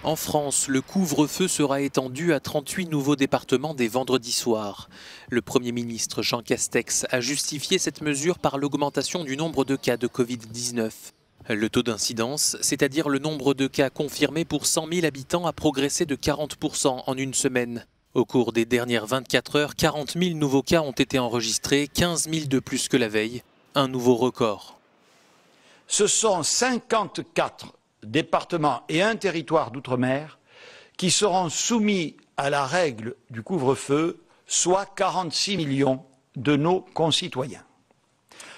En France, le couvre-feu sera étendu à 38 nouveaux départements dès vendredi soir. Le Premier ministre Jean Castex a justifié cette mesure par l'augmentation du nombre de cas de Covid-19. Le taux d'incidence, c'est-à-dire le nombre de cas confirmés pour 100 000 habitants, a progressé de 40% en une semaine. Au cours des dernières 24 heures, 40 000 nouveaux cas ont été enregistrés, 15 000 de plus que la veille, un nouveau record. Ce sont 54 départements et un territoire d'outre-mer qui seront soumis à la règle du couvre-feu, soit 46 millions de nos concitoyens.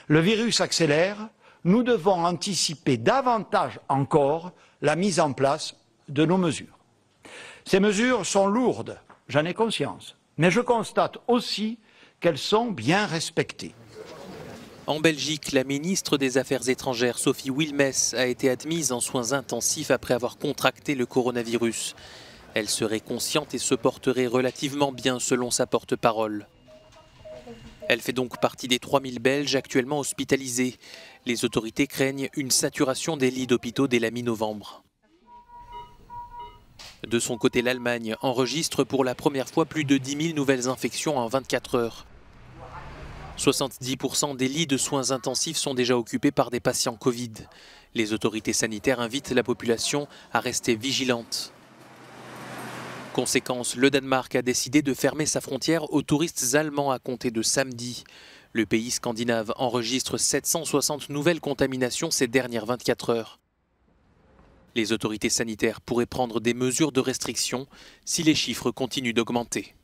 Le virus accélère, nous devons anticiper davantage encore la mise en place de nos mesures. Ces mesures sont lourdes, j'en ai conscience, mais je constate aussi qu'elles sont bien respectées. En Belgique, la ministre des Affaires étrangères Sophie Wilmès a été admise en soins intensifs après avoir contracté le coronavirus. Elle serait consciente et se porterait relativement bien selon sa porte-parole. Elle fait donc partie des 3000 Belges actuellement hospitalisés. Les autorités craignent une saturation des lits d'hôpitaux dès la mi-novembre. De son côté, l'Allemagne enregistre pour la première fois plus de 10 000 nouvelles infections en 24 heures. 70% des lits de soins intensifs sont déjà occupés par des patients Covid. Les autorités sanitaires invitent la population à rester vigilante. Conséquence, le Danemark a décidé de fermer sa frontière aux touristes allemands à compter de samedi. Le pays scandinave enregistre 760 nouvelles contaminations ces dernières 24 heures. Les autorités sanitaires pourraient prendre des mesures de restriction si les chiffres continuent d'augmenter.